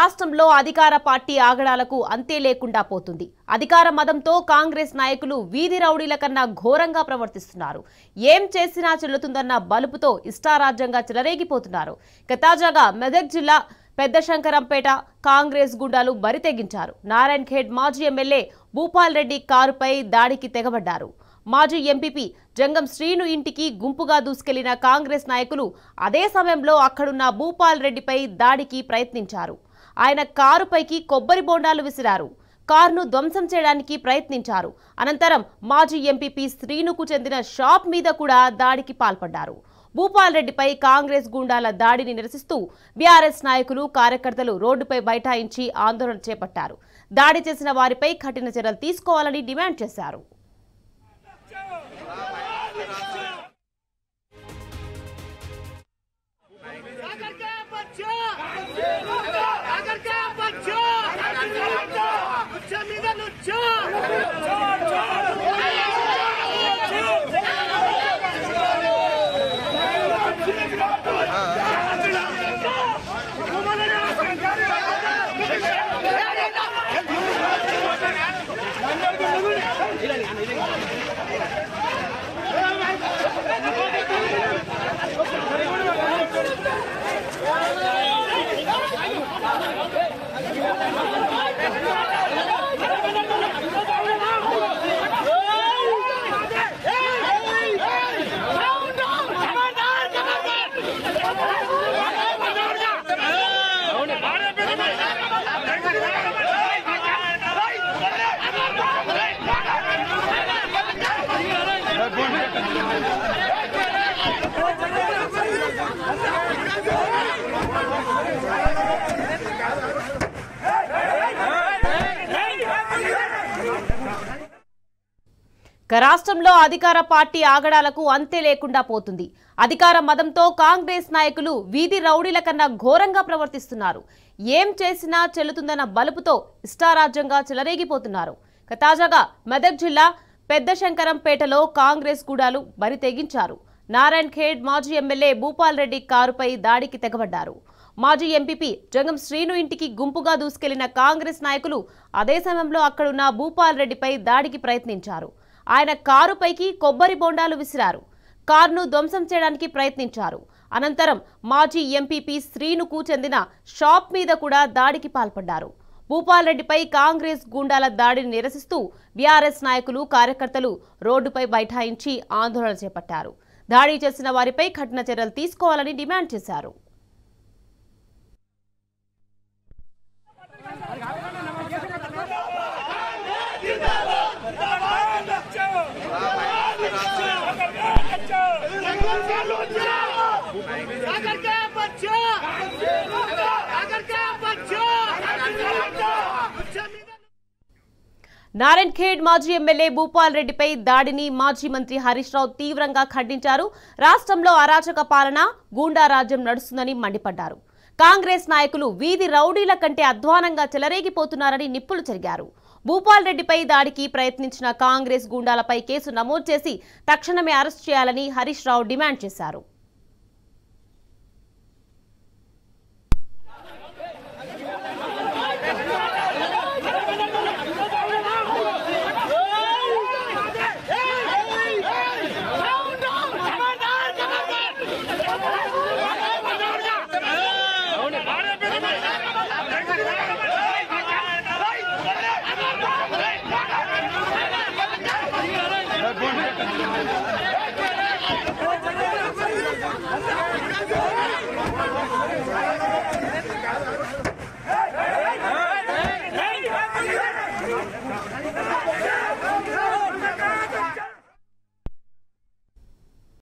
రాష్ట్రంలో అధికార పార్టీ ఆగడాలకు అంతే లేకుండా పోతుంది. అధికార మదంతో కాంగ్రెస్ నాయకులు వీధి రౌడీల కన్నా ఘోరంగా ప్రవర్తిస్తున్నారు. ఏం చేసినా చెల్లుతుందన్న బలుపుతో ఇష్టారాజ్యంగా చెలరేగిపోతున్నారు. తాజాగా మెదక్ జిల్లా పెద్ద శంకరంపేట కాంగ్రెస్ గుండాలు బరితెగించారు. నారాయణ్ ఖేడ్ మాజీ ఎమ్మెల్యే భూపాల్ రెడ్డి కారుపై దాడికి తెగబడ్డారు. మాజీ ఎంపీపీ జంగం శ్రీను ఇంటికి గుంపుగా దూసుకెళ్లిన కాంగ్రెస్ నాయకులు అదే సమయంలో అక్కడున్న భూపాల్ రెడ్డిపై దాడికి ప్రయత్నించారు. ఆయన కారుపైకి కొబ్బరి బోండాలు విసిరారు. కారును ధ్వంసం చేయడానికి ప్రయత్నించారు. అనంతరం మాజీ ఎంపీపీ శ్రీనుకు చెందిన షాప్ మీద కూడా దాడికి పాల్పడ్డారు. భూపాల్ రెడ్డిపై కాంగ్రెస్ గూండాల దాడిని నిరసిస్తూ బీఆర్ఎస్ నాయకులు కార్యకర్తలు రోడ్డుపై బైఠాయించి ఆందోళన చేపట్టారు. దాడి చేసిన వారిపై కఠిన చర్యలు తీసుకోవాలని డిమాండ్ చేశారు. రాష్ట్రంలో అధికార పార్టీ ఆగడాలకు అంతే లేకుండా పోతుంది. అధికార మదంతో కాంగ్రెస్ నాయకులు వీధి రౌడీల కన్నా ఘోరంగా ప్రవర్తిస్తున్నారు. ఏం చేసినా చెల్లుతుందన్న బలుపుతో ఇష్టారాజ్యంగా చెలరేగిపోతున్నారు. తాజాగా మెదక్ జిల్లా పెద్ద శంకరంపేటలో కాంగ్రెస్ గూడాలు బరి తెగించారు. నారాయణ్ ఖేడ్ మాజీ ఎమ్మెల్యే భూపాల్ రెడ్డి కారుపై దాడికి తెగబడ్డారు. మాజీ ఎంపీపీ జంగం శ్రీను ఇంటికి గుంపుగా దూసుకెళ్లిన కాంగ్రెస్ నాయకులు అదే సమయంలో అక్కడున్న భూపాల్ రెడ్డిపై దాడికి ప్రయత్నించారు. ఆయన కారుపైకి కొబ్బరి బోండాలు విసిరారు. కారును ధ్వంసం చేయడానికి ప్రయత్నించారు. అనంతరం మాజీ ఎంపీపీ శ్రీనుకు చెందిన షాప్ మీద కూడా దాడికి పాల్పడ్డారు. భూపాల్ రెడ్డిపై కాంగ్రెస్ గూండాల దాడిని నిరసిస్తూ బీఆర్ఎస్ నాయకులు కార్యకర్తలు రోడ్డుపై బైఠాయించి ఆందోళన చేపట్టారు. దాడి చేసిన వారిపై కఠిన చర్యలు తీసుకోవాలని డిమాండ్ చేశారు. నారాయణ్ ఖేడ్ మాజీ ఎమ్మెల్యే భూపాల్ రెడ్డిపై దాడిని మాజీ మంత్రి హరీష్ రావు తీవ్రంగా ఖండించారు. రాష్ట్రంలో అరాచక పాలన, గూండా రాజ్యం నడుస్తుందని మండిపడ్డారు. కాంగ్రెస్ నాయకులు వీధి రౌడీల కంటే అధ్వానంగా చెలరేగిపోతున్నారని నిప్పులు చెరిగారు. భూపాల్ రెడ్డిపై దాడికి ప్రయత్నించిన కాంగ్రెస్ గూండాలపై కేసు నమోదు చేసి తక్షణమే అరెస్ట్ చేయాలని హరీష్ రావు డిమాండ్ చేశారు. Good morning.